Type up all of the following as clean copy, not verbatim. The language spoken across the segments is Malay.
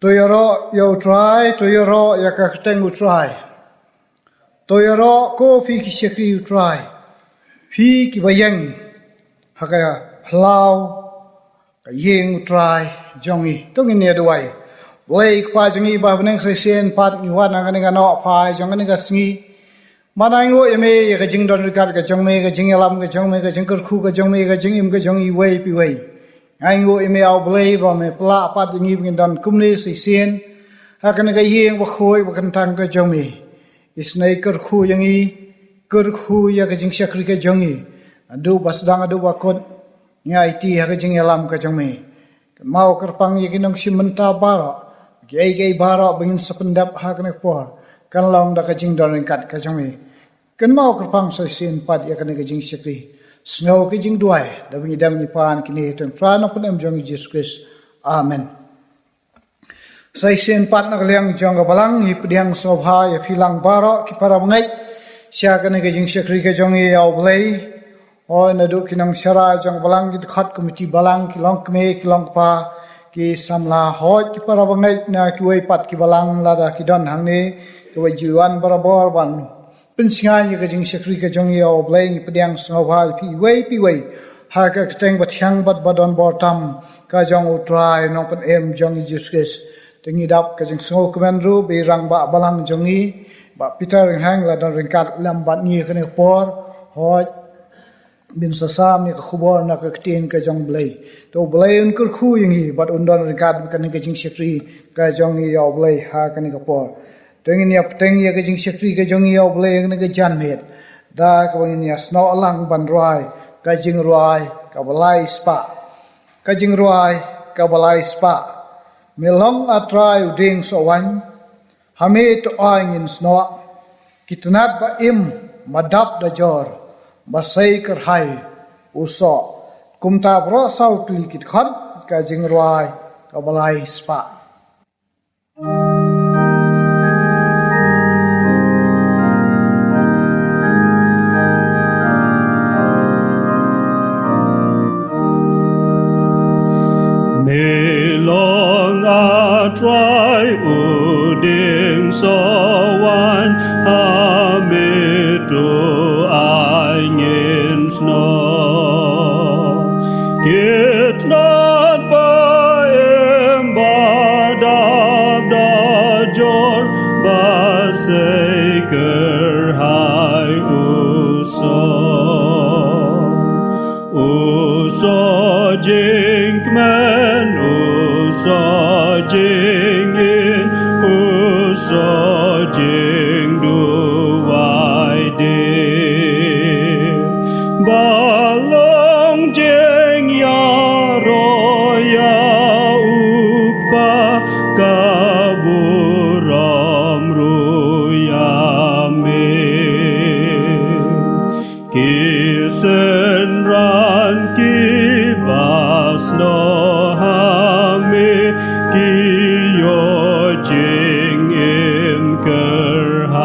Toyoro yo try, toyoro ya kaktengu try. Toyoro ko fi ki shekri you try. Fi ki bayang hakaya plau ka yeng try jongi tongin ne duai. Blei kwa jongi ba beneng sen pat ni wan ngani ga no phai jongani ga sngi. Manai ngo yeme ya ka jing don rikat ka jongme ka jing yalam ka jongme ka jing Kyrkhu ka jongme ka jing im ka jongi wei pi wei. Ai ngo yeme au Blei ba me pla pat ngi bin don kumni sen hakana ga yeng ba khoi ba kan tang ka jongme. Isnai Kyrkhu yangi Kyrkhu ya ka jing shakri ka jongi. Adu basdang adu bakot ngai ti ha ka jing yalam ka jongme. Mau kerpang ya kinong simenta bara. Gay bara bingin sependap hakana por. Kan long da ka jing don rikat ka jongme. Kan mau kerpang sen pat ya kana ka jing shakri. Snow ka jing duai da bingi dam ni pan kini tong trana pun am jong Jesus Christ. Amen. Sai sen pat na kaliang jong ka balang ni pdiang sngewbha ya philang bara ki para bangai sia kana ka jing shakri ka jong ya Blei o na du kinang shara jong balang ki khat committee balang ki long kme ki long pa ki samla hot ki para bangai na ki wei pat ki balang lada ki don hang ni ki wei juan barabar ban pensingan ye ka jing shakri ka jong ya Blei ni pdiang sngewbha pi wei ha ka teng bat hyang bat badon bortam ka jong utrai nong pen em jong Jesus Christ tengi dap ka jing sngau kmen ru be rang ba balang jongi ba Peter Rynghang la don ringkat lam bat ngi kene por hot bin sasam ni khubor na ka tin ka jong Blei to Blei un Kyrkhu yangi bat un don ringkat ka ni ka jing shakri ka jong ya Blei ha ka ni ka por tengi ni teng ya ka jing shakri ka jong ya Blei ni ka jan met da ka wang ni sno alang ban roi ka jing roi ka balai spa ka jing roi ka balai spa melong atrai uding so wan hame to aingin sno kitnat ba im madap da jor basai kar hai uso kumta bro sautli kit khan ka jing roi ka balai spa try uding sawan hamitu angin snow kitnat baem badab dajor baseker hai uso jinkmen uso jingin uso jing duai de balang jing ya roya ukpa kaburam ruyame kisen ran kibas no jing im kerhai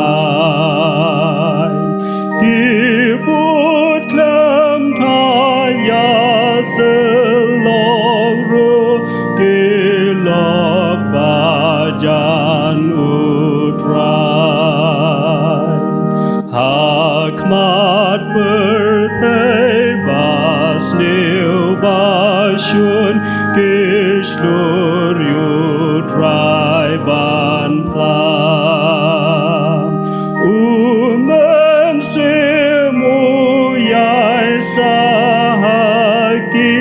kibut klem taya selong ru kilok bajan utrai hakmat berthei basniu basyun kishlur utrai ban plan umen semu yai sahaki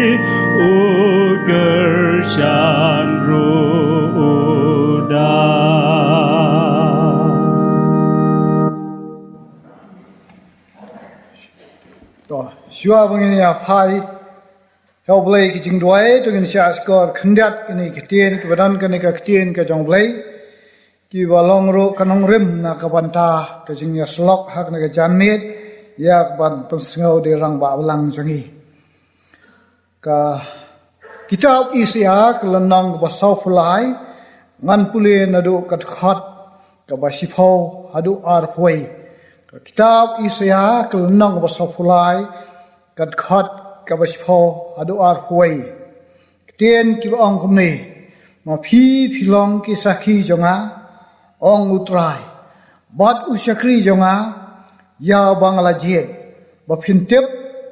ugershan ruda to shua bangin ya phai Heo Blei ki jing duai to gin sha skor khandat ini ki tien ki badan ka ni ka tien ka jong Blei ki balong ro kanong rim na ka banta ka jing ya slok hak na ka janmet ya ban pensngau de rang ba balang jongi ka kitab Isya kelenang ba saufulai ngan pule nadu kat khat ka ba sipho hadu ar phoi kitab Isya kelenang ba saufulai kat khat ka ba sipho hadu ar phoi tien ki ong kum ni ma phi long ki sakhi jonga ong utrai bat usakri jonga ya bangla jet ba phin tep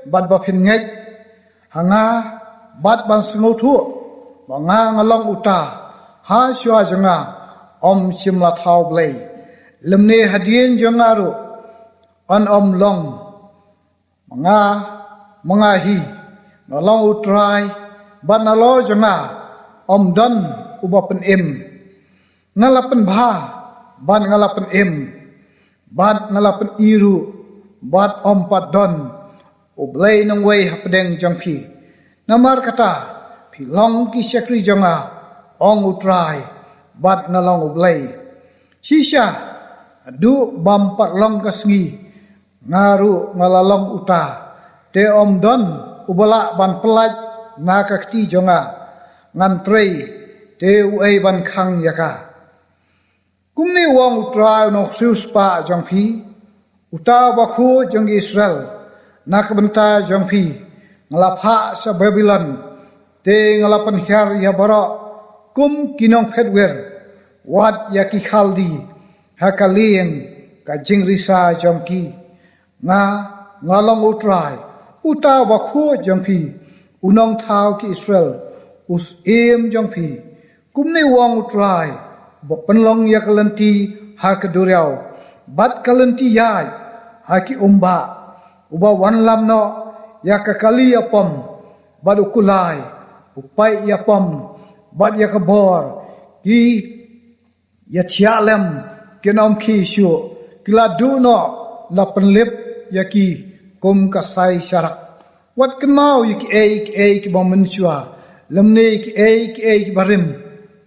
bat ba phin ngek hanga bat ban sngo thu ba nga ngalong uta ha shwa jonga om simla thau blei lemne hadien jonga ru an om long mga hi ngalong utrai bat na lo jonga om don ubapen em ngalapen bha ban ngalapen em bat ngalapen iru bat om pat don ublei nong wei hapdeng jongphi namar kata phi long ki sakri jonga ong utrai bat ngalong ublei shisha du bam pat long kasngi ngaru ngalalong uta te om don ubala ban pelaj nakakti jonga ngan trei te uai ban khang yaka kumni wang utrai no suspa jongphi uta bakhu jong Israel nakbenta jongphi ngalapha sa Babylon te ngalapan hyar ya bara kum kinong phedwer wat yaki khaldi hakalien ka jingrisa jongki ngalong utrai uta bakhu jongphi unong thau ki Israel us em jongphi kumni wang utrai bo penlong ya kalanti ha kaduriau bat kalanti yai ha ki umba uba wan lam no ya kakali apam bat ukulai upai ya pam bat ya kabor ki ya thialem kenom ki shu kila du no la penlip ya ki kum kasai syarak wat kenmau yiki eik bomen shua lemne ki eik barim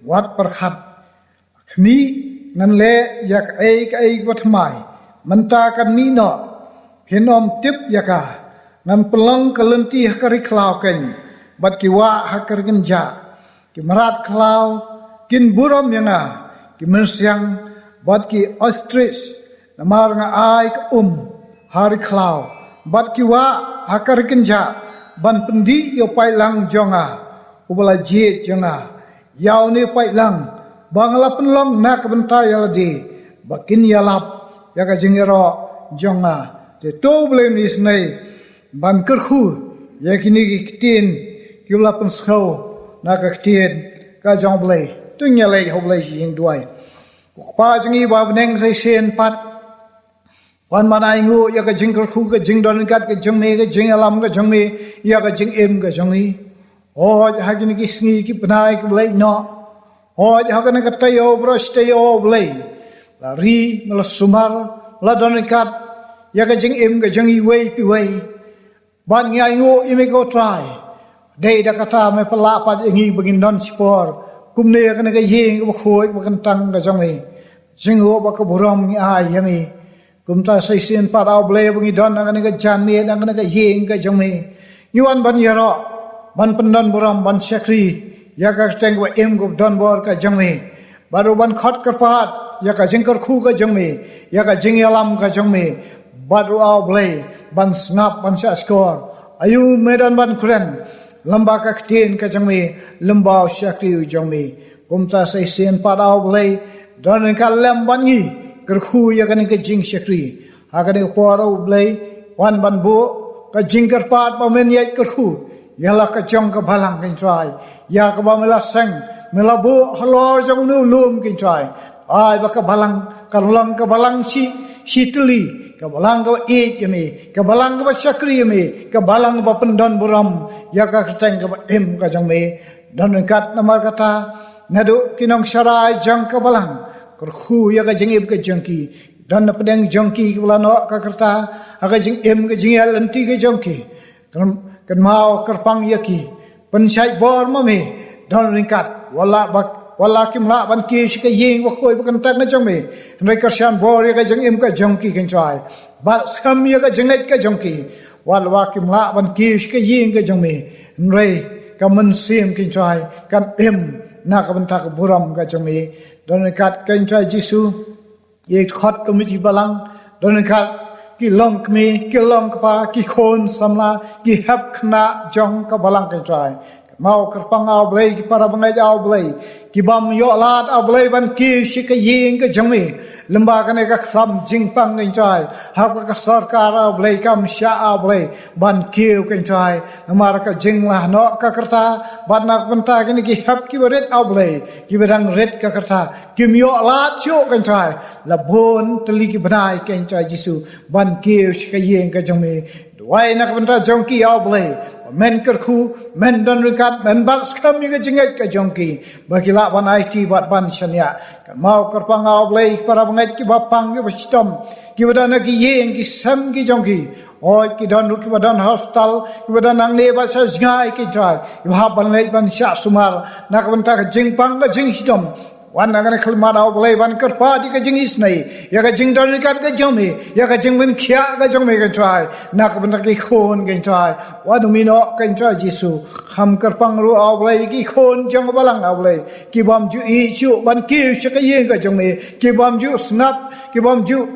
wat perkhat khmi nan le yak eik watmai menta kan mi no hinom tip yaka nan pelang kalenti hakari klau ken bat ki wa hakar genja ki marat klau kin buram yanga ki mensyang bat ki ostrich namar nga ai hari klau bat ki wa hakar genja ban pendi yo pai lang jonga ubala jet jonga yaw ni pai lang bangla penlong nak bentai yaldi bakin yalap yaka jingero jonga te to blem ni snai ban Kyrkhu yakini kitin kibla pen skhau nak kitin ka jong Blei tunya lei ho Blei jing duai pa jingi ba bneng sai sen pat wan manai ngu yaka jing Kyrkhu ka jing don kat ka jong me ka jing alam ka jong me yaka jing em ka jong ni o hagini ki sngi ki panai ka Blei no Hoj hakana katayo brostayo Blei la ri mala sumar la donikat ya ka jing im ka jing iwei pi wei ban ngai ngo ime ko try dei da kata me pala pat ngi begin don Shipor kumne kana ka yeng ba khoi ba kan tang ka jong me jing ho ba ka buram ngi ai yami kumta sai sin pa daw Blei bangi don kana ka jan me kana ka yeng ka jong me yuan ban yaro ban pendan buram ban sakri ya ka teng wa em go don bor ka jongme baru ban khot karpat ya ka jing Kyrkhu ka jongme ya ka jing yalam ka jongme baru aw Blei ban snap ban sa skor ayu medan ban kren lamba ka ktin ka jongme lamba shakri jongme kumta sai sen pa aw Blei don ka lam ban ngi Kyrkhu ya ka ni ka jing shakri ha ka ni por aw Blei wan ban bu ka jing karpat pa men ya Kyrkhu yala ka jong ka balang kin try ya ka ba mela sang mela bu halo jong nu lum kin try ai ba ka balang si tuli ka balang ka e yemi ka balang ka sakri yemi ka balang ba pendon buram ya ka teng ka em ka jong me don kat namar kata ngadu kinong sarai jong ka balang Kyrkhu ya ka jeng ka jongki dan pedang jongki ka balano ka kerta aga jeng em ka jeng lanti ka jongki kan mau kerpang yaki pensai bor mami don ringkat wala kim la ban ki shi ka yeng wa khoi kan tak na jong me nai ka shan bor ya ka jeng em ka jong ki kan chai ba skam ya ka jeng ka jong ki wala kim la ban ki shi ka yeng ka jong me nai ka man sim kin chai kan em na ka ban tak buram ka jong me don ringkat kan chai Jisu ye khot committee balang don ringkat ki long kmi ki long pa ki khon samla ki hap khna jong ka balang kai trai mau kerpang au Blei ki para bangai au Blei ki bam yo lat au Blei ban ki shi ka ying ka jami lemba ka ne ka khlam jingpang ngai chai ha ka sarkar au Blei kam sha au Blei ban ki ka chai namar ka jingla no ka kerta ban nak benta ki ni ki hap ki ret au Blei ki berang ret ka kerta ki yo lat chu ka chai la bon teli ki banai ka chai Jisu ban ki shi ka ying ka jami wai nak benta jong ki au Blei men Kyrkhu men dan rikat men bat skam ni ka jingat ka jongki bakila ban IT bat ban shania kan mau kerpang au Blei para bangai ki bapang ki bastom ki badana ki yeng ki sam ki jongki oi ki dan ki badan hospital ki badan ang ne ba sa ngai ki jai ha ban le ban sha sumar nak benta ka jingpang ka jingstom wan nagana khalma au Blei ban kerpa di ka jingis nai ya ka jing dan rikat ka jomi ya ka jing ben khia ka jomi ka chai nak benta ki khon ka chai wa dumino ka chai Jisu kham kerpang ru au Blei ki khon jong balang au Blei ki bam ju I chu ban ki che ka yeng ka jomi ki bam ju snap ki bam ju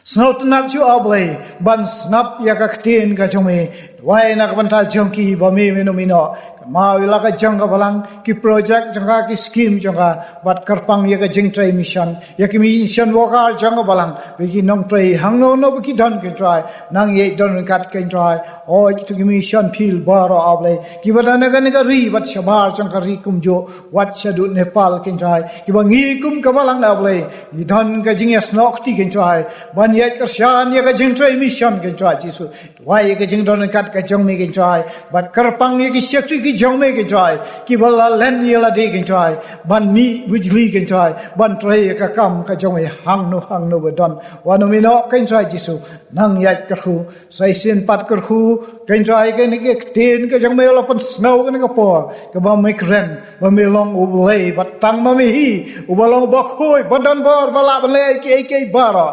snap nat chu au Blei ban snap ya ka ktin ka jomi wai nak benta jongki ba me menomino mau ila ka jong ka balang ki project jangka ki scheme jangka bat kerpang ya ka jing trai mission ya ki mission worker jong ka balang bi nong trai hang no no ki don ke try nang ye don kat ke try o ki to mission feel baro able ki badana ka ne ka ri bat shabar jangka ri kum jo wat shadu Nepal ke try ki bangi kum ka balang able ki don ka jing ya snok ti ke try ban ye ka shan ya ka jing trai mission ke try Jisu wai ka jing don kat ka jong me ke try bat kerpang ye ki sekri ki jong me ke try ki bala len ye la de ke try ban mi wujli ke try ban trai ka kam ka jong me hang no badon wanu mi no ke try Jisu nang ya Kyrkhu sai sin pat Kyrkhu ke try ke ni ke tin ke jong me la pon snow ke ka por ke ba me kren ba me long u Blei bat tang ma mi hi u balong ba khoi badon bor bala Blei ke bara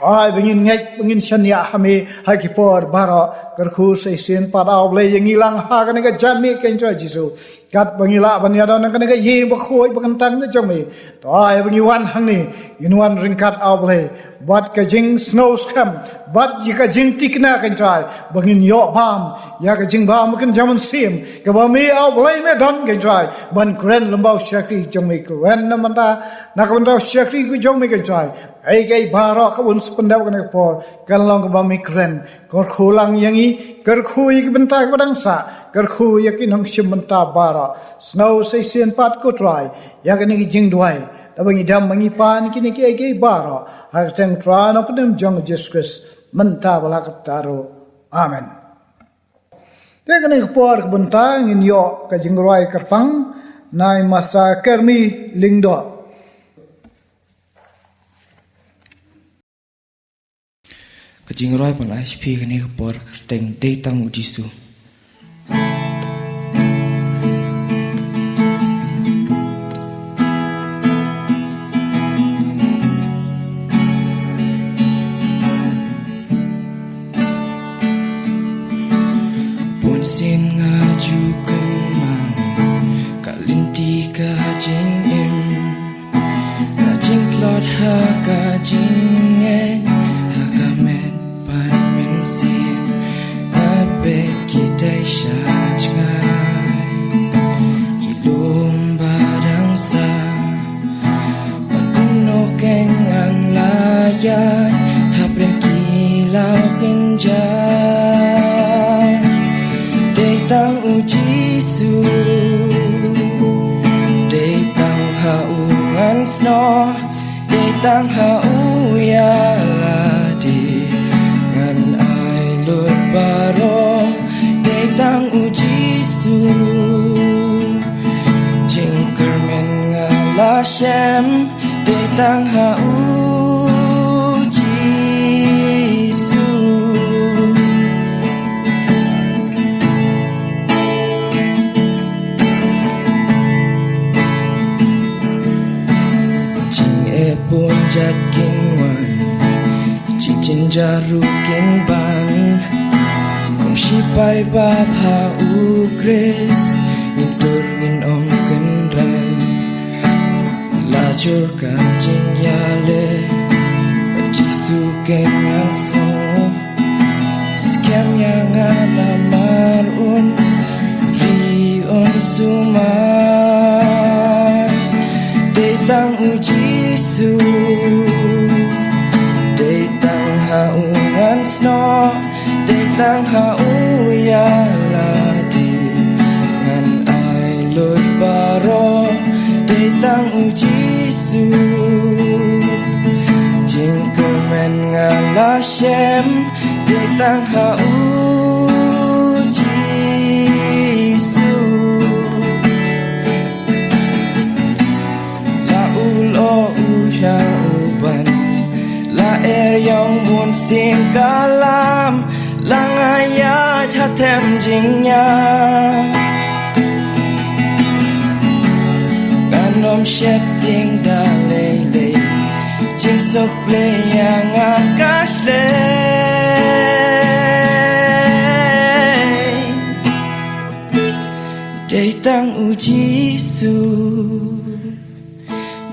ai bengin shania hame ha ki por bara Kyrkhu sai sin pat au Blei yang ilang ha ka ni ka jami ke try Jisu kat bangila ban ya don ka ne ka ye ba khoi ba kan tang ne jong me to ai bangi wan hang ni inwan ringkat au Blei bat ka jing snow scam bat ji ka jing tikna kan try bangin yo bam ya ka jing bam kan jaman sim ka ba me au Blei me don kan try ban kren lambau shakti jong me kren na manta na ka ban shakti ku jong me kan try ai kai baro ka bun spendau kan ko kan long ka ba me kren Kyrkhu lang yangi Kyrkhu ik benta ka dang sa Kyrkhu yakin hang sim benta bara snow sai sin pat ko try ya ka ni jing duai ta bangi dam mangi pan ki ni ke bara ha teng tra no pedem jong Jesus Christ menta bala ka taro amen te ka ni por ka benta ngin yo ka jing roi kerpang nai masa kermi lingdo Kajing roi pon Iaphi kani kapor teng day tang Jisu. Pun sin ngaju kemang kalinti kajing im kajing klot ha kajing en kita syaj ngai kilum badang sa panuno kengan layai hapren kilau kenjai detang Jisu detang haungan sno detang hau ya ladi ngan ai lut baro tang Jisu jing kermen ngala shem de tang ha Jisu jing e pun jat kinwan jin jaru kin bang Shipai bab ha ukres Intur ngin om kendran Lajur kancing yale Jisu kengang smo Skem yang alamar un Rion tang ujisu day tang haungan sno day tang hauyaladi ngan ai lut baro day tang ujisu jingkemen ngalashem day tang haujisu la ulo uyang uban la yong mun sim kalam lang ayat hatem jingnya kanom shep ding da lele jing sok Blei yang akash le day tang ujisu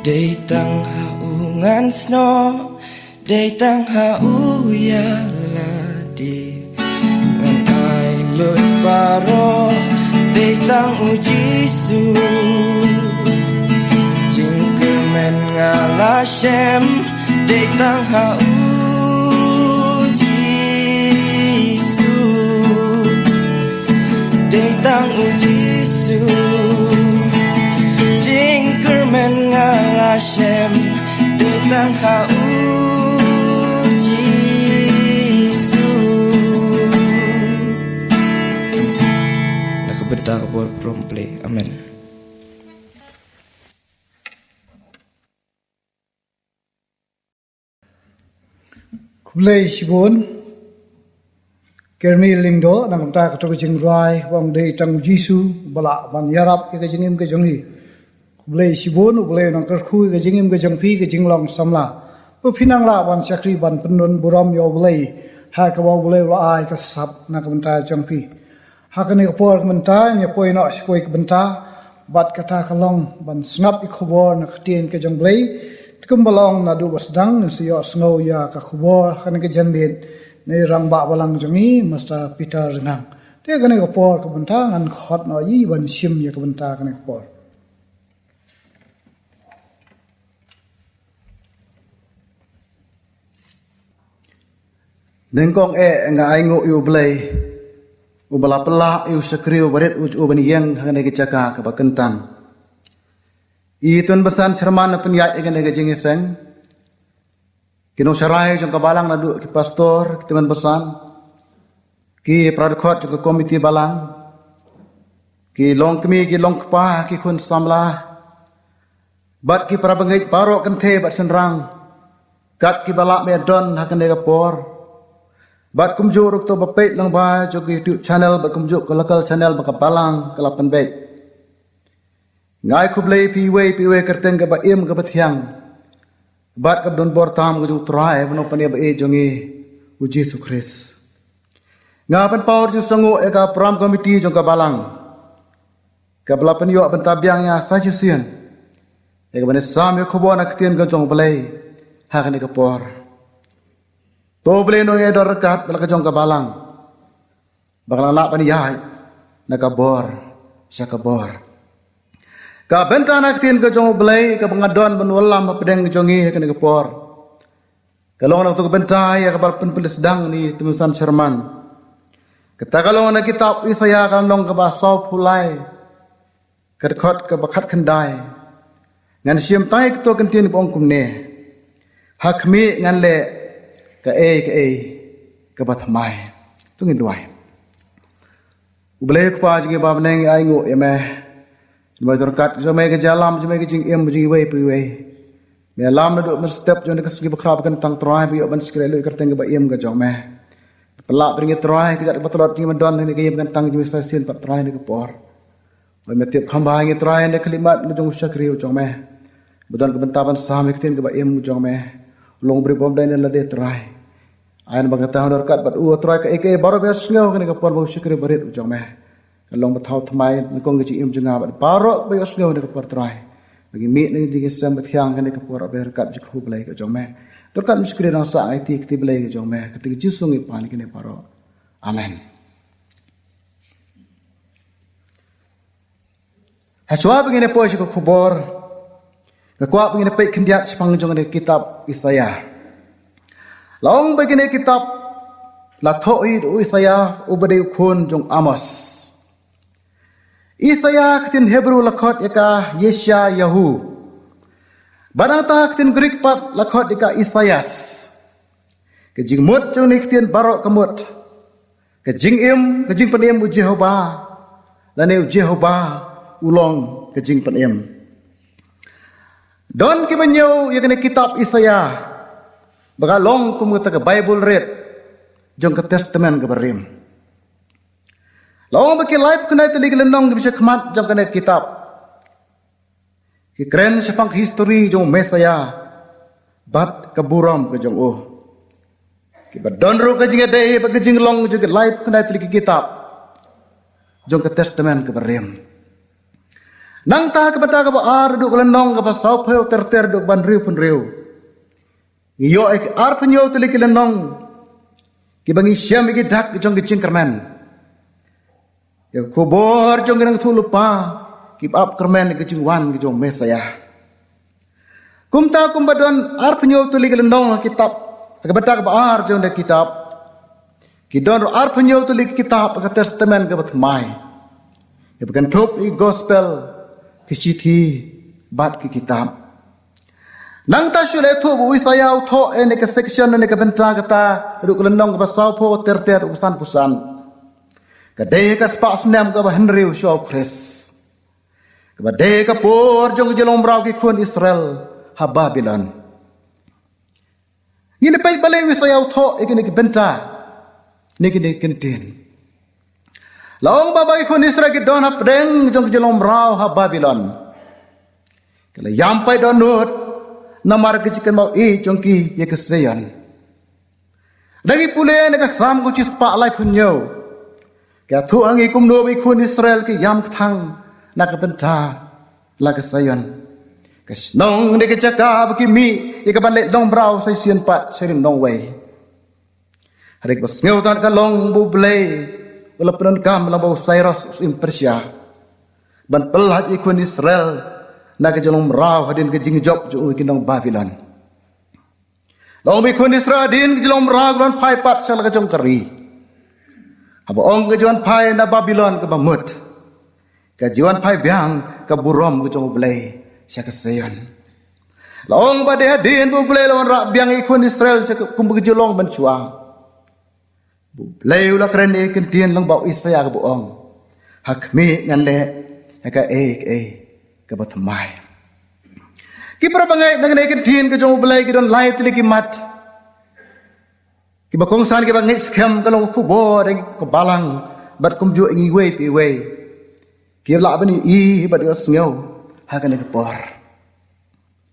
day tang haungan sno day tang hauyaladi ngan ai lut baro day tang ujisu jingkemen ngalashem day tang haujisu day tang ujisu jingkemen ngalashem day tang haujisu nakaberta kapor Blei. Amen. Blei Shibon Kermi Lingdo Nang Ta Kato Jing Rai Wang Day Tang Jisu Bala Ban Yarap Ke Jingim Ke Jongi Blei Shibon Blei Nang Kyrkhu Ke Jingim Ke Jongpi Ke Jinglong Samla Pinang La Ban Chakri Ban Pendon Buram Yo Blei Ha Ka Wa Blei Wa Ai Ka Sap Na Ka Benta Jongpi Ha Ka Ni Ka Por Ka Benta Nya Poi Na Shpoi Ka Benta Bat Kata Ka Long Ban Snap I Khobor Na Ka Tien Ke Jong Blei Kumbalong na du basdang na siyo sngewbha ka khubor kan ke janbin nei rangba balang jongi masta Peter Rynghang te kan ke por ka banta an khot no yi ban sim ye ka banta kan ke por Nengkong nga aingo yu Blei ubala pela yu sekriu baret u bani yang kan ke caka ka bakentang Itun besan serman penyat yang negara jengiseng, kino sarai jong kabalang nadu ki pastor ki teman besan, ki pradkot jong komiti balang, ki long kemi ki long kpa ki kun samla, bat ki prabangit parok kente bat senrang, kat ki balak medon hakan negara por, bat kumjuk ruk to bapet lang ba jong YouTube channel bat kumjuk ke local channel bakabalang kelapan baik. Ngai ku Blei piwe kerteng ke ba im ke batiang bat ke don bor tam ke jung trai bano pania ba e jongi u Jesu Christ ngapan power ju sangu e ka pram komiti jong ka balang ka belapan yo bentabiang ya sajisian e ka bane sam yo khobon ak tien ke jong Blei ha ka ni ka por to Blei no e dor kat bela ka jong ka balang bakal la pani ya na ka bor sa ka bor Ka bentana ketin ke jong Blei ka pengadon benulam pedeng jongi ke ke por. Kalau nak tu bentai ya kabar penpelis dang ni temusan Sherman. Kita kalau nak kitab Isaya kan dong ke basau pulai. Kerkot ke bakat kendai. Ngan siam tai ke tu kentin bong kumne. Hakmi ngan le ke ke batmai. Tu ngin duai. Blei ku pa jingi ba beneng ai ngo ya meh. Cuma terkat, cuma ke jalan, cuma ke jing jing way piwe. Me alam na do step jone ke segi bakrab kan tang try bi ban skre lu kerteng ke ba ke jong meh. Pelak beringi try ke jat batrot jing mandon ni ke kan tang jing sasin pat try ni ke por. Oi me tip khamba ngi try ne kalimat lu jong sakri jong meh. Budon ke bentaban sam ke tin ke ba jong meh. Long bri bom dai ne la de try. Ayan bangata honor kat bat u try ke baro bes ngau ke por bo sakri barit jong meh. Long bathau thamai kong ke im junga bat parok be osngo ne kapor trai bagi mi ne ding sam bathyang ne kapor ber kat jikhu Blei ke jong me torkat miskre na sa ai ti kti Blei ke jong me kti jisung i pan ke ne paro amen ha chwa bagi ne po ko khobor Nakuha begini pek kendiat sepang jong ni kitab Isaya. Laong begini kitab Lathoi do Isaya ubade ukun jong Amos. Isaya ketin Hebrew lakot ika Yesya Yahu. Badang ta ketin Greek pat lakot ika Isayas. Kejing mut jong ni ketin barok kemut. Kejing kejing penim u Jehovah. Lane u Jehovah ulong kejing penim. Don kibanyo yakni kitab Isaya bagalong kum ke Bible read jong ke testament ke barim. Long baki life kena teli kelenong bisa kemat jong kena kitab. Ki keren sepang history jong Mesaya bat keburam ke jong Ki badon ru ke jing dei ba ke jing long jong life kena teli kitab jong ke testament ke barim. Nang ta kepada ar duk lenong ke pasau peu ter duk ban riu pun riu. Iyo ek ar penyo tuli ke lenong ki bangi syam ki dak jong ki cingkermen. Ya kubor jong ki nang thu lupa ki ap kermen ki jingwan ki jong Mesaya. Kum badon ar penyo tuli ke lenong kitab kepada ar jong de kitab. Ki don ar penyo tuli kitab ke testament ke batmai. Ya bukan top i gospel kisithi bat ki kitab. Nang ta syule thu bu Isaya tho ene ke section ene ke benta kata ru kelenong ke pasau pho ter pusan. Ka de ka spa snam ka Henry show Chris. Ka de ka por jong jelom rau ki khun Israel ha Babylon. Ngine pai bale Isaya tho ene ke benta ne ke kentin. Laong babai khun Israel ki don hap deng jong jelom rau ha Babylon. Kala yampai don nut namar ke chicken mau jong ki ye kesreyan. Dangi pule ne ka sam ku chi spa lai punyo. Ka thu angi kum no bi khun Israel ki yam thang na ka benta la ka sayan. Ka snong ne ke chaka ki mi ye ka ban le long brau sai sien pat serim nong wei. Harek bos ngeutan ka long bu Blei. Walaupun kam lambau Cyrus in Persia ban pelaj ikun Israel na ke jolong rau hadin ke jing job ju kinong Babylon. Long ikun Israel din ke jolong rau don pai pat sel ke jong keri. Abo ong ke juan pai na Babylon ke bamut. Ke juan pai biang ke burom ke jong Blei sia ke seyon. Long bade hadin bu Blei lawan rak biang ikun Israel sia ke kum ke jolong ban chua. Blei ulah keren kentian lang bau Isaya ke buong. Hak mi ngan le ka ke batmai. Ki para bangai nang kentian ke jong Blei ki don lai tili ki mat. Ki bakong san ki bangai scam kalong ku bo deng ke balang bat kum ju ngi wei pi wei. Ki la bani i bat yo sngew ha kan ke por.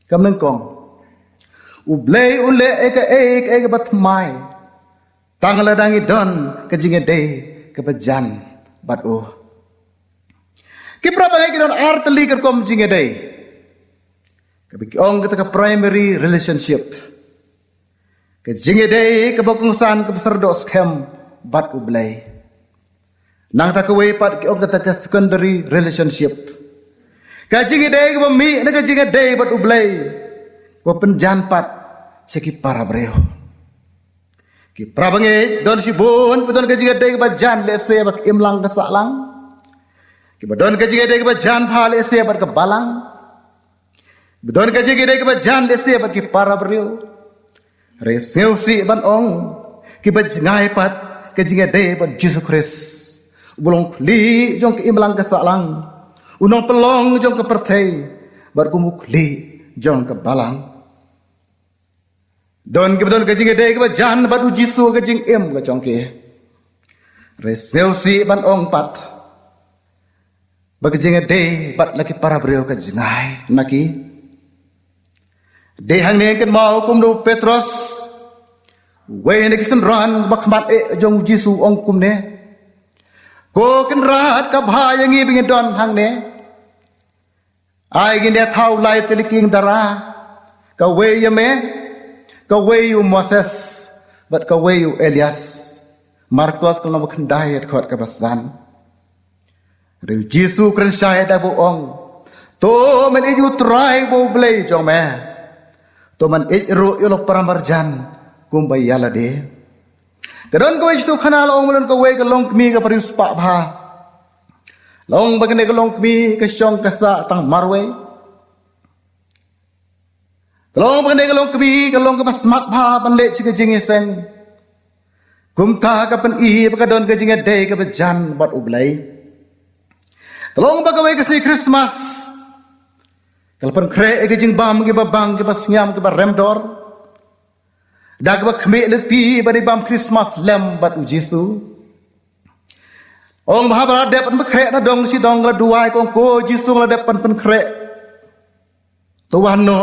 Kam nang kong. U Blei ule ke batmai. Tanggal dangi don ke jinge de ke bejan bat o. Ki praba ngai don arteli ke kom jinge de. Ke biong ke primary relationship. Ke jinge de ke bokongsan ke besar do scam bat u Blei. Nang ta ke wei pat ke ong ke secondary relationship. Ke jinge de ke mi ne ke jinge de bat u Blei. Ko penjan pat seki para breo. Ki prabange don si bon don ka jiga dei ba jan le se ba imlang ka salang. Ki don ka jiga dei ba jan pha le se ba ka balang. Don ka jiga dei ba jan le se ba ki para brio. Re seu si ban ong ki ba ngai pat ka jiga dei ba Jesus Christ. Bulong li jong ki imlang ka salang. Unong pelong jong ka perthei bar kumuk li jong ka balang. Don ke jing de ke jan bat u Jisu ke jing em ke jong ke. Reseu si ban ong pat. Ba ke jing de bat laki para breu ke jingai naki. De hang ne ken mau kum du Petrus. We ne kisen ran ba khmat jong Jisu ong kum ne. Ko ken rat ka bha yang i bing don hang ne. Ai gin de thau lai teliking dara. Ka we ye me. Kaway you Moses, but kaway you Elias. Marcos kalau nak kendai at kot kebasan. Riu Jisu keren syahid abu ong. to men iju try bo Blei jong me to man ijru yolo paramarjan kumbay yala de kadon ko iju khana long melon ko we ka long kmi ka parius pa bha long bagane ka long kmi ka syong kasa tang marwe long bagane ka long kmi ka long ka pasmat bha pan le chi ka jing sen kumta ka pan I ka don ka jing de ka bajan bat u Blei long bagawai ka si Christmas kalpan kre ke jing bam ke babang ke basnyam ke remdor dag ba khme leti bari bam Christmas lem bat u Jesu ong mahabara de pan kre na dong si dong la duai kong ko Jesu la de pan kre to wano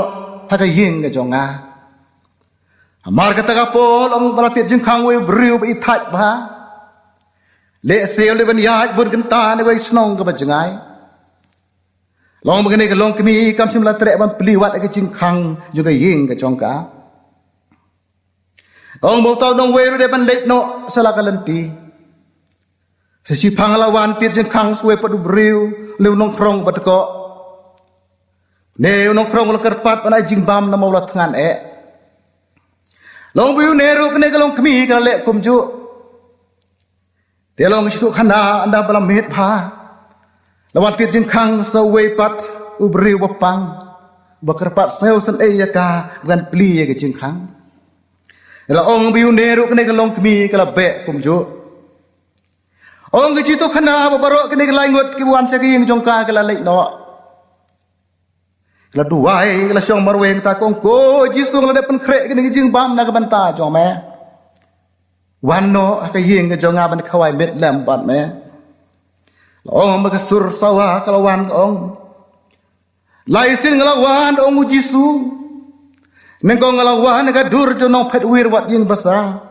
ha ka ying ke jonga amar ka ta pol ong baratit jing khang we briu ba I thaj ba le sel le ban ya bun kan ta ne wai snong ka ba jangai long bagane ka long kmi kam sim la tre ban pliwat ka ching khang ju ka ying ka chong ka ong bo taw dong we de ban le no sala ka lanti sa si phang la wan tit jing khang suwe padu briu le nong krong bat ko ne nong krong la karpat ban jing bam na mau la thngan e long biu ne ru ka ne ka long kmi ka le kum ju te long shi tu khana anda bala met pha lawan tit jing khang sa we pat ubri wapang bakarpat seu san e ka bukan pli ke jing khang la ong biu neru kene ka long kmi kala be kum jo ong ke chitu khana ba baro kene ka langot ki wan sa ki jong ka kala le no kala duai kala syong marweng ta kong ko Jesu la de pen kre kene ki jing bam na ka banta jong me wan no ka ying ke jong a ban khawai met lam bat me ong makasur sawa kalawan ong laisin ngalawan ong Jesu nengko ngalawan ka dur jo nong phet wir wat ying basa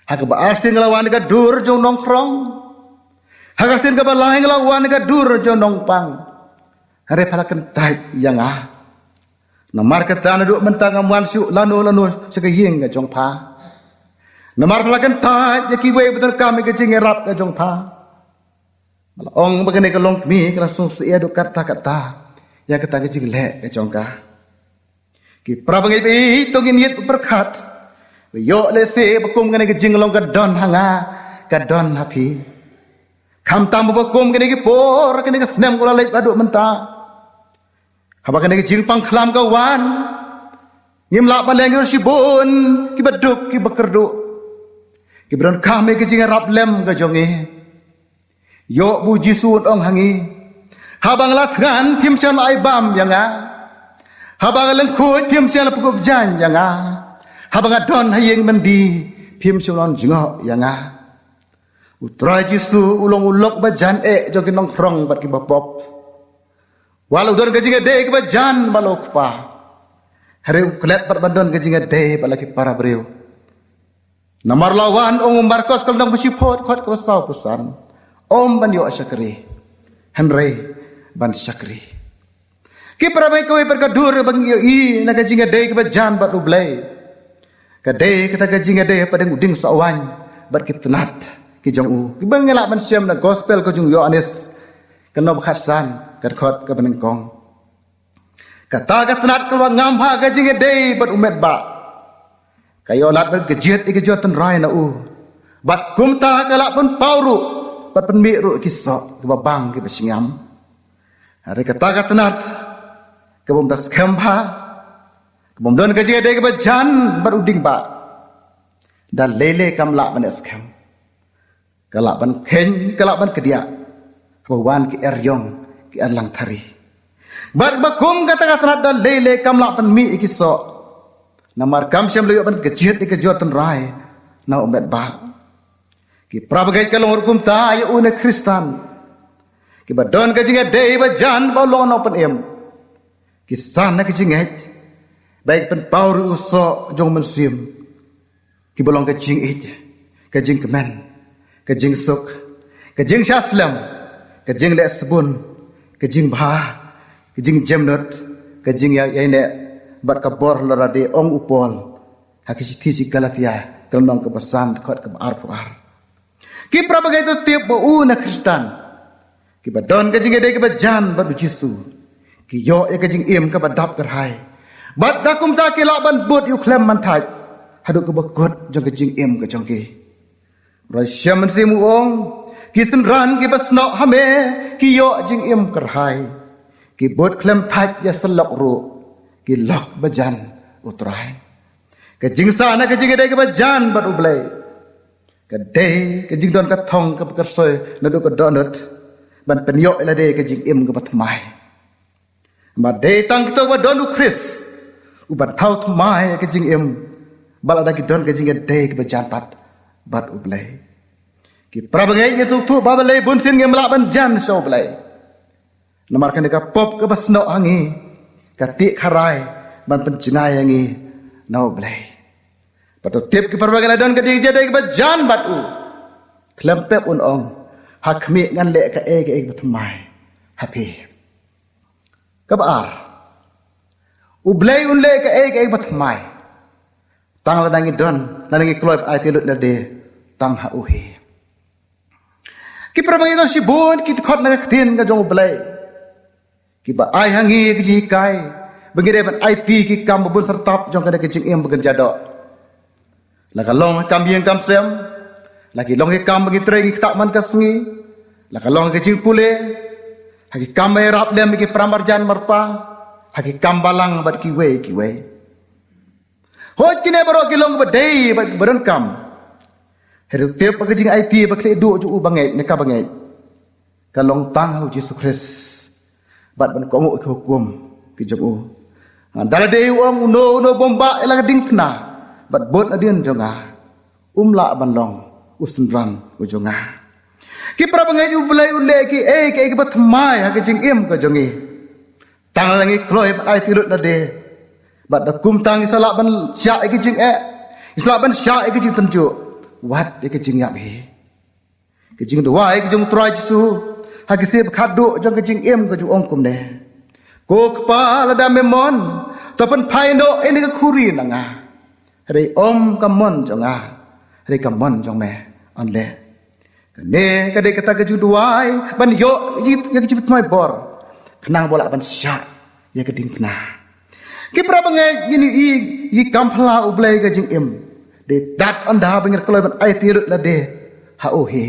haka ba arsin ngalawan ka dur jo nong krong haka sin ka balai ngalawan ka dur jo nong pang hare palakan tai yang a namar ka tan du mentang amwan su lanu saka ying ka jong pha namar palakan tai ya ki we betul kami ka jing rap ka jong pha ong bagane ka long kmi ka sung sia do kata ya kata ke jing le ke jong ka ki prabangai bi to ngin yet perkhat yo le se bakum gane ke jing long ka don hanga ka don happy kham tam bakum gane ke por gane ke snem ko le badu menta haba gane ke jing pang khlam ka wan ngim la baleng yo sibun ki baduk ki bakerdu ki bron khame ke jing rap lem ka jonge yo bu Jesu ong hangi habang latgan phim chan ai bam yanga habang leng khoi phim chan pukup jan yanga habang don hayeng mandi phim chan jingo yanga utra Jesu ulong ulok ba jan e jo kinong krong bat ki bapop walau don gajinga de ki ba jan balok pa hare klet bat bandon gajinga de balaki para breu namar lawan ong markos kal nang busipot khot ko saw pusan Om ban yo syakri Henry ban syakri ki prabai ko per kadur bang yo I na ka jinga de ka jan bat Blei ka de ka ta jinga de padang uding sawan bat kitnat ki jong u ki bang ngala ban siam na gospel ko jung yo anes kanob khasan ka khot ka ban kong kata ka tnat ko ngam pha ka jinga de bat umet ba kayo lat ban gejet tan rai na u bat kumta ka la ban pauru pat penmi ru kisok ke babang ke basingam hari kata katanat ke bom das kempa ke bom don ke jede ke bajan baruding ba dan lele kam la ban eskem kala ban ken kala ban kedia bawan ke eryong ke erlang thari bar bakum kata katanat dan lele kam la ban mi kisok namar kam syam leyo ban kejet ke jotan rai na umet ba ki prabagai kalong hukum ta ya une Kristan ki badon ka jinga dei ba jan ba lo no pen em ki san na ki jinga baik pen paur uso jong mensim ki bolong ka jing it ka jing kemen ka jing suk ka jing shaslam ka jing le sabun ka jing bha ka jing jemnot ka jing ya ne bat ka bor la de ong upol ha ki thi si galatia kalong ka basan khot ka ar puar ki prabagai tu tiap bo na Kristan ki badon ka jinga de ka bajan ba Jesu ki yo e ka jing im ka badap kar hai bat da kum ta ki la ban but yu klem man thai hadu ka bakut jong ka jing im ka jong ki roi shaman si mu ong ki sim ran ki basno hame ki yo jing im kar hai ki but klem thai ya salok ru ki lok bajan utrai ka jing sa na ka jing dai ka bajan bat ublei ka dei ka jing don ka thong ka ka soi na do ka donut ban pen yo la dei ka jing im ka bat mai ma dei tang to wa don Chris u ban thau mai ka jing im bala da ki don ka jing dei ka bajan pat bat ublei ki prabangai yesu tu babalei bun sin ngem la ban jan so blei namar kan ka pop ka basno angi ka ti kharai ban pen jingai angi no blei pato tip ki parwagan adon ka di jadai ka jan bat u klempep un ong hakmi ngan le ka e batmai happy ka bar u blei un le ka e batmai tang la dangi don la dangi kloip ai ti lut la de tang ha u hi ki parwagan don sibon ki khot na ka tin ka jong blei ki ba ai hangi ki ji kai bengire ban ai ti ki kam bun sertap jong ka jing em began jado laka long kam yang kam sem laki long kam bagi tregi tak man kasngi laka long ke jing pule haki kam rap lem ki pramarjan marpa haki kam balang bat ki we hoj kine baro ki long ba dei bat baran kam heru tep ka jing IT ba kle du ju bangai ne ka bangai ka long tang hu Jesus Christ bat ban ko ngo hukum ki jong dala dei wong no bomba ela ding kna bat bot adien jonga umla ban long usndran u jonga ki prabangai u Blei ule ki ke bat mai ha ke jing em ka jongi tang langi kloi ai tirut na de bat da kum tang isala ban sya ke jing isla ban sya ke jing tenju wat ke jing ya bi ke jing do wai ke jong trai su ha ke se khadu jong ke jing em ka ju ong kum ne ko kpala da memon to pan phai no ini ka khuri na nga rei om kamon jonga rei kamon jong me on le ne ka de kata ka ju duai ban yo ya ke jipit mai bor kenang bola ban sya ya ke ding kna ki prabangai ini i kampla u Blei ka jing em de dat anda bengir kloi ban ai tirut la de ha o he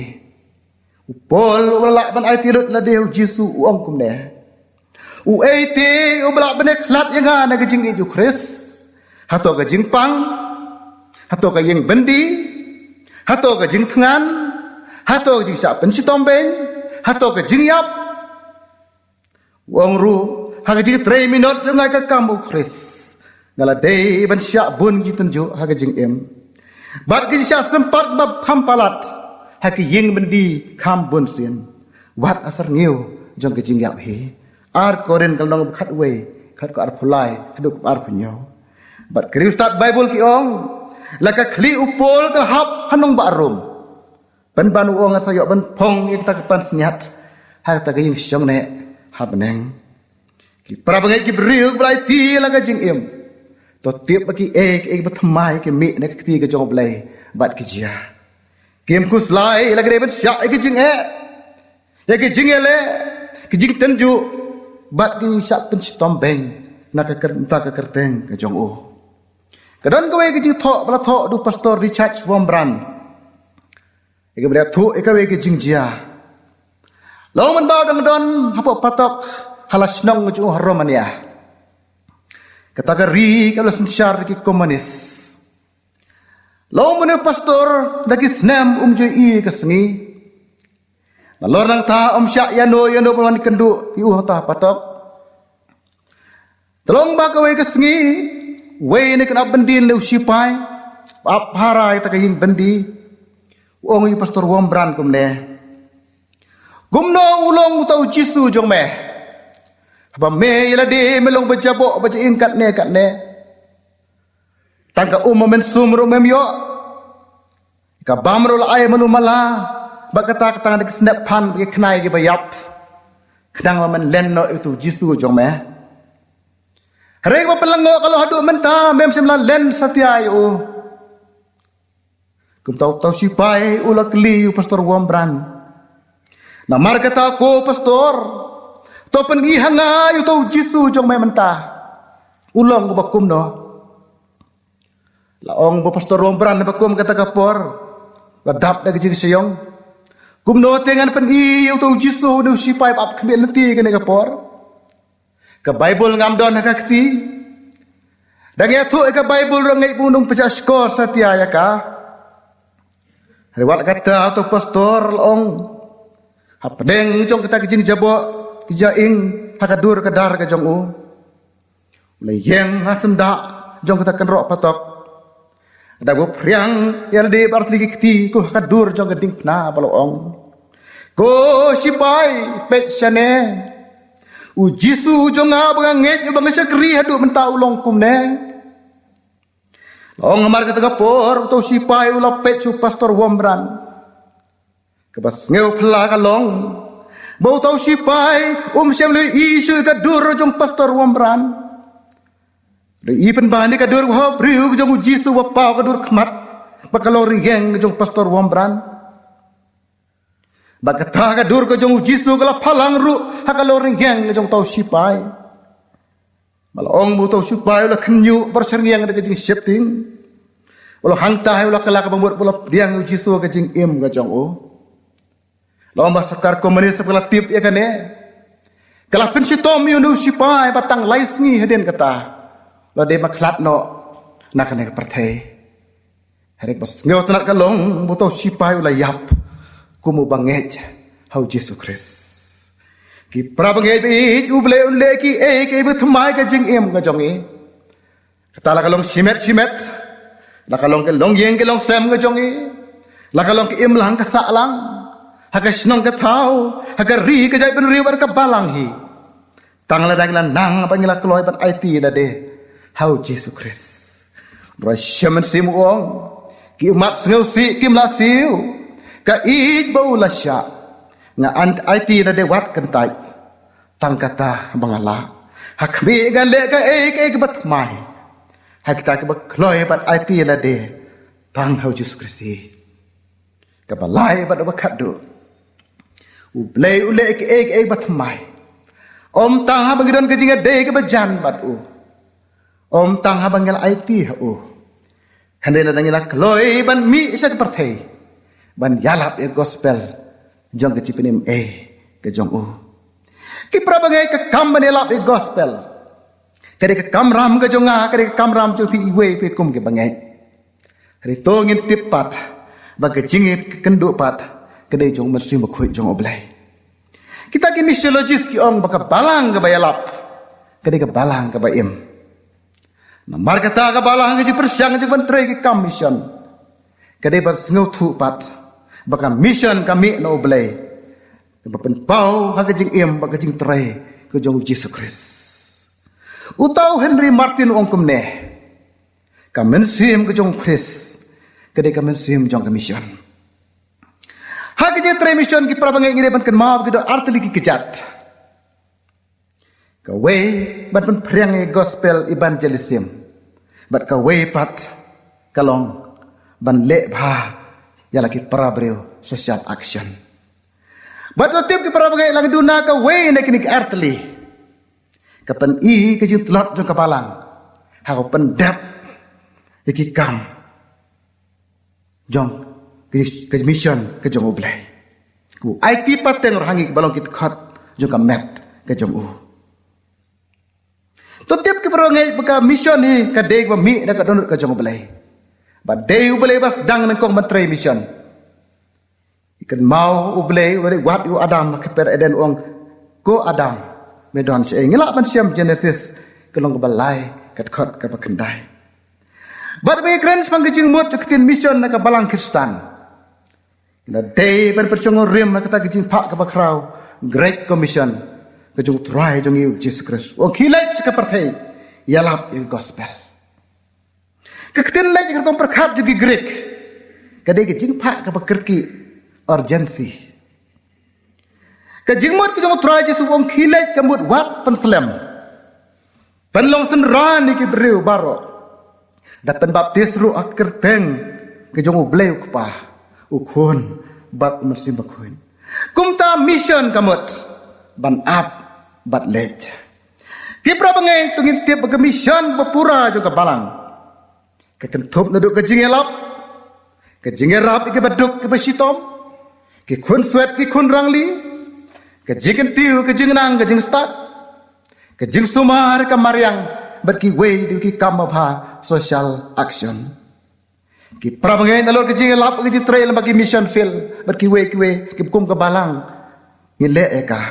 u pol wala ban ai tirut la de u Jesu u ong kum ne u ate u bla ban khlat yang na ka jing ju Chris hato ka jing pang hato ka yeng bendi hato ka jing tngan hato ka jing sa pen si tombeng hato ka jing yap wong ru ha ka jing 3 minute ngai ka kam u Chris ngala dei ban sya bun gi tunju ha ka jing em bat ki sya sempat bab kham palat ha ki yeng bendi kham bun sin wat asar ngiu jong ka jing yap hi ar koren kal nong khat we khat ko ar phulai haduk ar punyo bat kriu start bible ki ong laka khli upol ka hap hanong ba rum ban ban ong asayo ban phong ik ta pan senyat ha ta ka ying syong ne ha beneng ki prabangai ki briu Blai ti laka jing em to tiep ki ek bat mai ki mi ne ki ti ka jong Blei bat ki jia kem kus lai laka re ban sya ki jing ya ki jing le ki jing tenju bat ki sya pen tombeng nak ka kerteng ka jong o kadon ka we ki jing tho bla tho du pastor Richard Wombran eka bra thu eka we ki jing jia lo man ba dang don hapo patok halas nong ju Romania kata ka ri ka las syar ki komunis lo man pastor dagi snam ju I ka sengi nalor nang ta sya yano pan kendu yu ta patok tolong ba ka we ka sengi we ne kana bendin le sipai ap harai ta ka ying bendi ong I pastor Wombran kum ne gumno ulong tau Jesu jong me ba me yala de melong bajabo baja in kat ne tangka men sumro mem yo ka bamro la ay manu mala ba kata kata de snap pan ke knai ke bayap knang man lenno itu Jesu jong me rek ba pelango kalau hadu menta mem semla len satya yo kum tau sipai ulak li pastor Wombran na mar kata ko pastor Topen I hanga yu tau Jisu jong mai mentah. Ulong ko bakum no. Laong bo pastor rombran na bakum kata kapor. Ladap na kajing siyong. Kumno tengan pen I yu tau Jisu no sipay ap kami lenti kene kapor. Ka Bible ngam don hakakti. Dan ya tu ka Bible rangai punung pecah skor satia ya ka. Rewat kata atau pastor laong. Hapdeng jong kita kajing jabo kijaing hakadur kadar ka jong u. Layeng hasenda jong kita kenrok patok. Ada go priang yang di art lagi kti ko hakadur jong keding na balong. Ko sipai pet sane. Ujisu jong abang nget bang sakri hadu menta ulong kumne. Long amar kata kapor to sipai ula pet su pastor wombran. Kepas ngeu pela kalong. Bau tau sipai siam le isu ka dur jong pastor wombran. Le ipen bani ka dur ho priu jong Jisu wa pa ka dur khmat. Bakalong Rynghang jong pastor wombran. Bagata ka dur ka jong Jisu kala phalang ru hakalo Rynghang jong tau sipai. Malong mu tau sipai la khnyu berserngiang de jing shifting. Ulo hangta ulo kala ka bamur ulo pdiang Jisu ka jing im ka jong o. Lomba sakar komunis kala tip ya kane. Kala pensitom yu nu sipai batang laisngi heden kata. Lo de makhlat no nakane ka parthai. Harek bas ngeu tanat kalong bu tau sipai ulo yap. Kumu banget hau Yesus Kristus. Ki prabanget bi uble unle ki ke bethmai ka jing em ka jongi. Kata la kalong simet. La kalong ke long yeng ke long sem ka jongi. La kalong ke em lang ka sa lang. Haka snong ka thau, haka ri ka jai pen riwar ka balang hi. Tang la dang la nang pa ngila kloy pan IT da de. Hau Yesus Kristus. Bro shaman sim ong. Ki umat sngeu si kim la siu. Ka ij bau la sya nga ant IT na de wat kentai tang kata bangala hak bi gan le ka ke bat mai hak ta ka kloi bat IT la de tang hau Yesus Kristus ka balai bat ba khadu u Blei u le ke bat mai om tang ha bangidon ka jinga de ka bajan bat u om tang ha bangal IT ha u handela dangila kloi ban mi sa ka parthai ban yalap e gospel jong ke cipenim ke jong u ki prabangai ke kam ban yalap e gospel kade ke kamram ke jonga kade ke kamram jo pi iwe pe kum ke bangai ri tongin tipat ba ke jingit ke kenduk pat kade jong mersim ba khoi jong oblai kita ki missiologist ki ong ba ka balang ke bayalap kade ke balang ke baim namar kata ke balang ke persyang ke ban tre ke kam mission kade bar sngu thu pat baka mission kami no Blei. Bapen pau hagajing im bagajing trai ke jong Yesus Kristus. Utau Henry Martin ongkum ne. Kamen sim ke jong Kristus. Kede kamen sim jong mission. Hagajing trai mission ki prabangai ngire ban ken maaf ke artli ki kejat. Ka we ban pen priang gospel evangelism. Bat ka we pat kalong ban le bha yala ki parabreo social action. Bat lo tip ki parabagai lang duna ka way na kini artli. Kapan I ka jing tlot jong kapalang. Ha ko pendap iki kam. Jong ke mission ke jong Blei. Ku IT paten Rynghang balong kit khat jong ka met ke jong u. To tip ki parabagai baka mission ni ka de ba mi na ka donut ke jong Blei. But they Blei bas dang nang kong menteri mission. Ikan mau Blei udah wat u Adam keper eden uang ko Adam medon se ngila man siam Genesis kelong ke balai kat khot ke pakendai. But be krens pangkejing mut ketin mission na ke balang Kristen. Ina day ban percung rim kata kejing pak ke bakrau Great Commission kejung try jong Yesus Kristus. Wong kilat ke partai yalap gospel. Keketin lagi kertong perkat juga Greek. Kadai kejing pak ke Kyrkhu urgency. Kejing mut kejong try Yesus wong kilat kemut wat penslam. Penlong senran iki beriu baro. Dapen baptis ru akerteng kejong Blei ukpah. Ukun bat mersim bakun. Kumta mission kamut ban up Bad late. Kipra bangai tungin tiap berkemission berpura juga balang. Kekentup naduk ke jingelap. Ke jingerap ke baduk ke besitom. Ke kun suet ke kun rangli. Ke jingen tiu ke jingenang ke jing start. Ke jing sumar ke mariang. Berki way di ki kamabha social action. Ki prabangai nalor ke jingelap ke jing trail bagi mission field. Berki way ki kum ke balang. Ngile eka.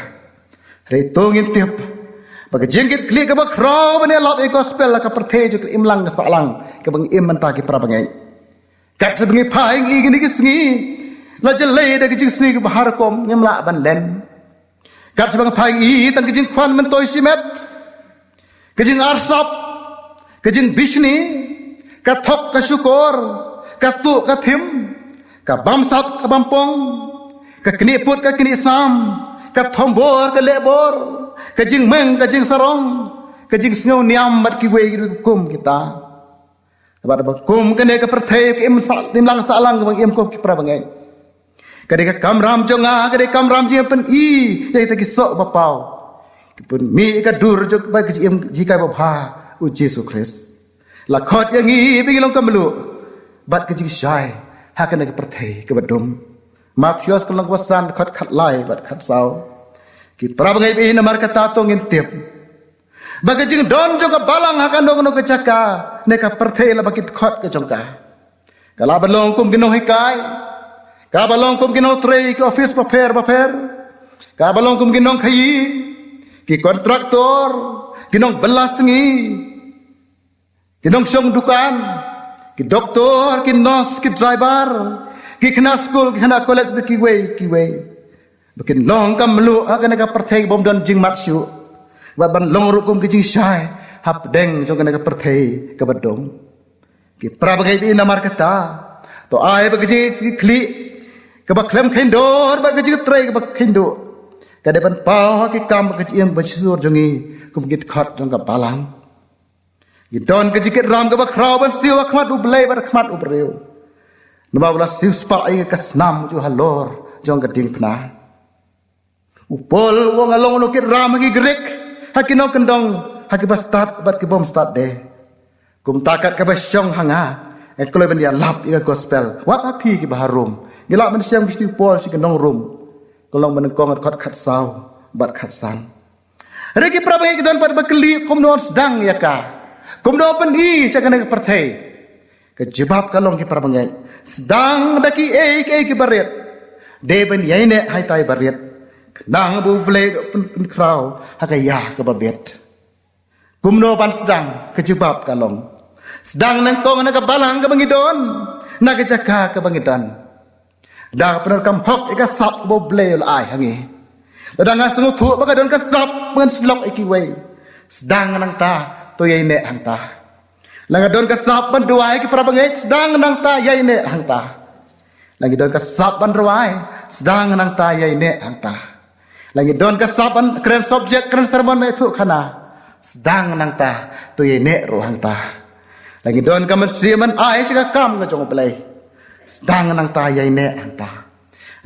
Reto ngintip. Bagi jingkit klik ke bakraw bani lap e gospel ka pertejo ke imlang ke salang ke bang imanta ke prabangai. Kat sebengi paing i gini ke sengi. La jelai da ke jing sengi ke bahar kom nyemla ban len. Kat sebengi paing i tan ke jing kwan mentoi simet. Ke jing arsap. Ke jing bishni. Ka thok ka syukur. Ka tu ka thim. Ka bamsap ka bampong. Ka kini put ka kini sam. Ka thombor ka lebor. Kajing meng, kajing sarong, kajing snow niam bat kiwe kum kita. Bat kum kene ke perthai ke im lang salang ke bang im kum ki prabangai. Kade ke kamram jonga, kade kamram jing pen i, jadi tak kisok bapau. Kipun mi ka dur jok bat ke im jika bapa u Yesus Kristus. Lakot yang i pengilong kamelu. Bat ke jing syai, hakane ke perthai ke badum. Matius kelang wasan khot khat lai bat khat sau. Ki prabangai bi namar kata tong intip. Bagi jing don jong ka balang hakan dong ke caka ne ka perthai la bakit khot ke jongka. Kala balong kum gino hikai. Ka balong kum gino trei ke office paper. Ka balong kum gino khai. Ki kontraktor, ginong belas ngi. Ginong syong dukan. Ki doktor, ki nurse, ki driver. Ki kena school, ki kena college ki way. Bikin long kam melu akan ka perthai bom don jing matsyu. Ba ban long rukum ke jing syai hap deng jong ka perthai ke badong. Ki prabagai bi namar kata. To ai ba ke jing kli ke ba klem khendor ba ke jing trai ke ba khendo. Ka de ban pa ki kam ke jing ba sur jongi kum git khat jong ka balang. Ki don ke jing ram ke ba kraw ban siu khmat u Blei ba khmat u breu. Nama bala siu spa ai ka snam ju halor jong ka ding pna. Upol wong along no kit ram gi grek hakino kendong hakiba start bat ki bom start de kum takat ka basyong hanga e kole ben dia lap i gospel wat api ki baharum gila men siang bisti pol si kendong rum kolong menengkong khot khat sau bat khat san reki prabangai ki don pat bakli kum non sedang ya ka kum do pen i sakane perthai ke jebab kalong ki prabangai sedang daki ki baret de ben yaine hai tai baret nang bu Blei pen kraw hakaya ke babet. Kumno pan sedang kejebab kalong. Sedang nang kong nak balang ke bangidon. Nak jaka ke bangidon. Dah pener kam hok ika sap bu Blei ai hangi. Ladang asengu thu baka don ka sap ngan slok iki way. Sedang nang ta to yai ne hang ta. Lang don ka sap ban duai ki prabangai sedang nang ta yai ne hang ta. Lang don ka sap ban ruai sedang nang ta yai ne hang ta. Lagi don kasapan keren subjek keren sermon itu kana sedang nang ta tu ye ne rohang ta. Lagi don kamen siman ai sika kam ngajong Blei sedang nang ta ye ne hang ta.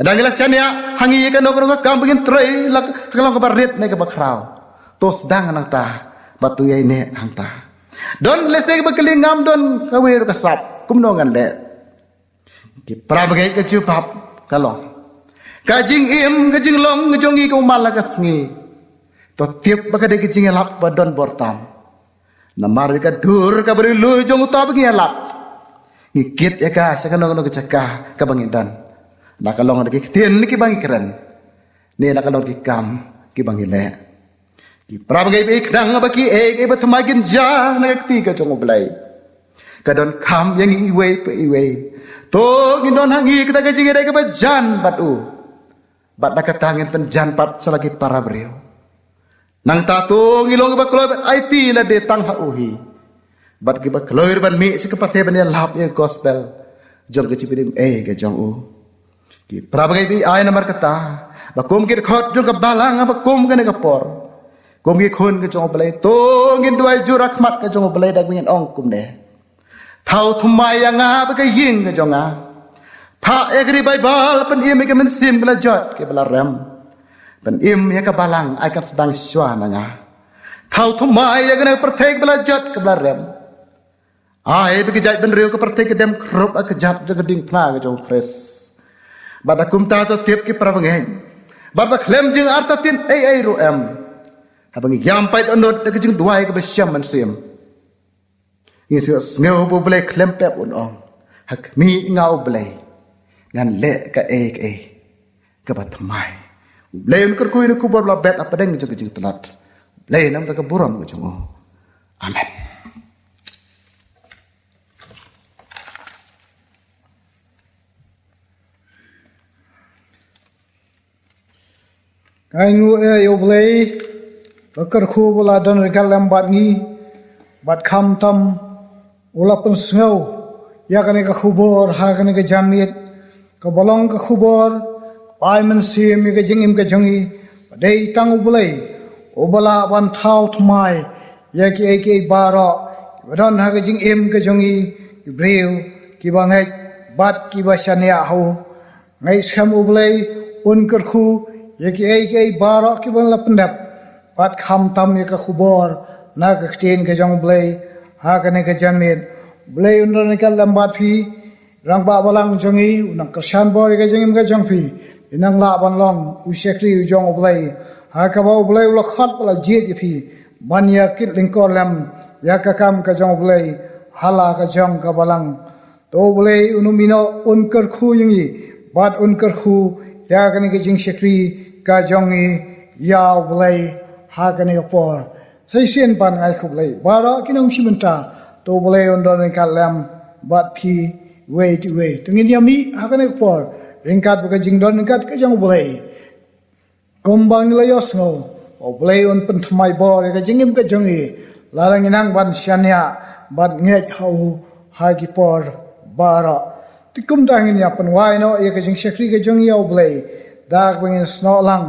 Ada jelas chania hangi ka no kam begin trei lak kalau ka barit ne ka bakraw. To sedang nang ta batu ye ne hang ta. Don lese ka kelingam don kawir kasap kumno ngan le. Ki prabagai ka jupap kalong. Kajing im, kajing long, kajongi kau malah kasngi. To tiap baka de kajing elap badon bortam. Namar ka dur ka beri lu jong uta bagi elap. Ngikit ya ka, saka no kecakah ka bangidan. Nakalong ada kitien ki bangi keren. Ni nakalong ki kam ki bangi le. Ki prabagai be kdang baki e batmagin ja nakakti ka jong Blei. Kadon kam yang iwe pe iwe. To gindon hangi kita kajing ere ka bajan batu. Bat nak katangin penjan pat selagi para beliau. Nang tatu ngilong ba kloy bat IT la de tang hauhi. Bat ki ba kloy ban mi si kapate ban lap ye gospel. Jong ke cipidim ke jong u. Ki prabagai bi ai namar kata. Ba kum ki khot jong ka balang ba kum ka ne ka por. Kum ki khun ke jong Blei to ngin duai ju rahmat ke jong Blei dak ngin ong kum ne. Thau thumai yang ba ka ying ke jong a. Pak ekri Bible pen ia mereka mensim kala jot ke bala ram. เป็นอิมยังกับ balang ไอ้กันสดังชวานะงาเท่าทำไมยังกันประเทศเวลาจัดกับลาเรมไอ้ไปกิจเป็นเรียวกับประเทศกระเด็มครบกระจับจะกระดิ่งพลากับจงคริสบัดกุมตาตัวเทียบกับประวังเองบัดบักเลมจึงอาร์ตตินไอ้รู้ถ้าบางยามไปตอนนั้นก็จึงด้วยกับเชื่อมันเสียมยิ่งเสือเงาบุบเลยเคลมแป๊บอุ่นอ่องหักมีเงาเบลยงานเละกับกับบัดทำไมเล่นก็คุยนึกคุบอลแบบapa denganจึงตลอดเล่นน้ำตะกบุรมก็จงอาเมนKainu yo Blei Kyrkhu bola dan rekalam bat ni bat kham tam ula pun sngau ya kane ka khubor ha kane ka jamit ka Balang ka khubor pai man sim ka jingim ka jongi dei tang Blei obala ban thau thmai ya ki baro wadon ha ka jing im ka jongi breu ki bangai bat ki basania ho ngai skam Blei un Kyrkhu ya ki baro ki ban la pendap bat kham tam ya ka khubor na ka ktin ka jong Blei ha kane ka jamit Blei undran ka lambat phi rang ba Balang jongi unang kersan bor ka jingim ka jong phi inang la ban long u sekri u jong Blei ha ka ba Blei lo khat la jet phi ban ya kit lingkor lam ya ka kam ka jong Blei hala ka jong ka Balang to Blei unumino un Kyrkhu yingi bat un Kyrkhu ya kane ka jing sekri ka jongi ya Blei ha kane ka por sai sien pan ngai khub Blei bara kinong simenta to Blei undran ka lam bat phi way tungin yami ha kane ka por ringkat ba jing don ringkat ka jong Blei kombang la yos no o Blei un pen thmai bor ka jingim ka jongi larang inang ban syania bat nget hau ha ki por bara tikum dangin ya pan wai no ya ka jing sekri ka jongi ya Blei dak bangin sno lang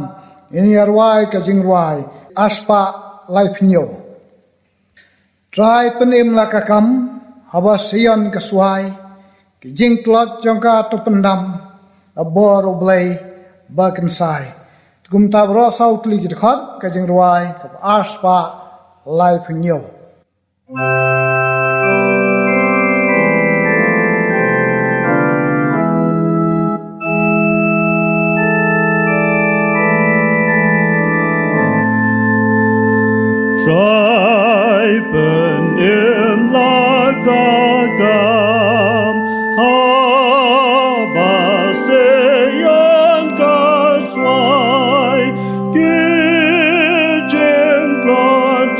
in yar wai ka jing wai aspa life nyo try penim la ka kam haba sion ka swai ki jing klot jong ka to pendam abor Blei bakin sai kum tab ro saut li jit khat ka jing wai ka aspa life nyo Triben im lagagam habaseyan kaswai kijeng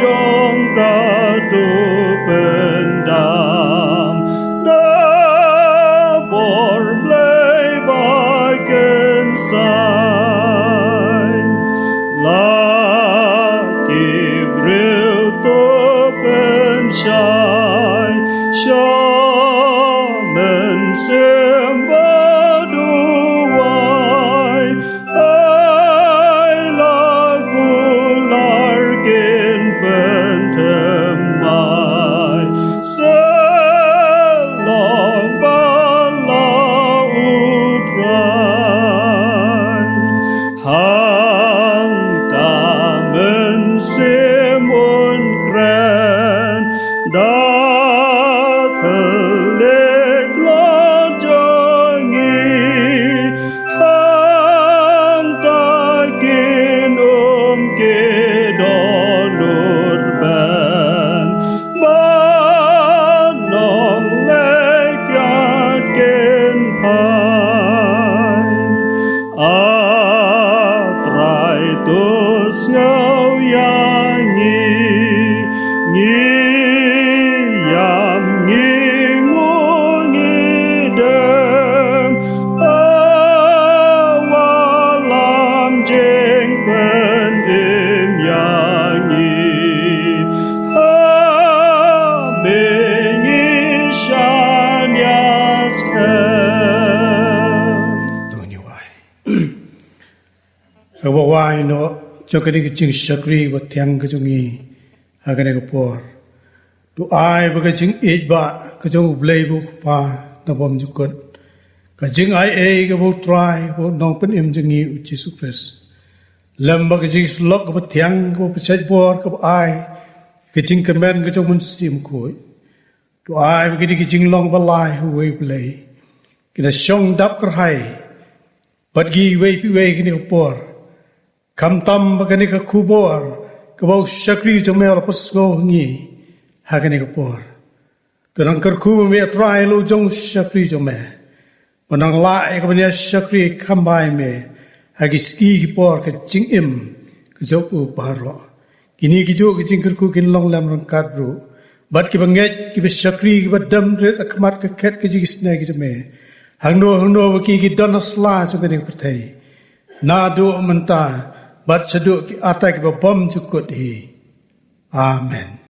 jong kadupendam dabor Blei bagen sai Shai, shaman sngewbha duwai, ai lagu larkin pentemai, selong balau utrai, hang tamen Nongkren da telik lajangi hang takin kedonur ben banong lek yakin pai atrai tus ngau yangi yam ngungi dem awalam jeng pendim yangi bengi shan yaskem dunia wai awa wai no jokadi kicing sakri watiang kejungi agane kapor tu ai baga jing ej ba kejung Blei bu pa na bom jukot ka jing ai ka bu try bu Nongpynim jingi u Jesus Christ lem bagi jing slok ke tiang ke pecah bor ke ai ke jing kemen ke jong mun sim koi tu ai bagi di jing long balai huai Blei kena shong dap kerhai bagi wei pi wei kini ke por kam tam bagi ke kubor ke bau syakri jong mer pasgo ngi ha kini ke por Tenang Kyrkhu me try lo jong syakri jong me menang lai ke banya syakri kambai me hagi ski ki por ke jing im ke jok u paro kini ki jok ke jing Kyrkhu kin long lam rang kat ru bat ki banget ki syakri ki badam ret akmat ke ket ke jing snai ki me hangno ki don asla so ke pertai na do menta bat chadu ki atai ki bom jukut hi amen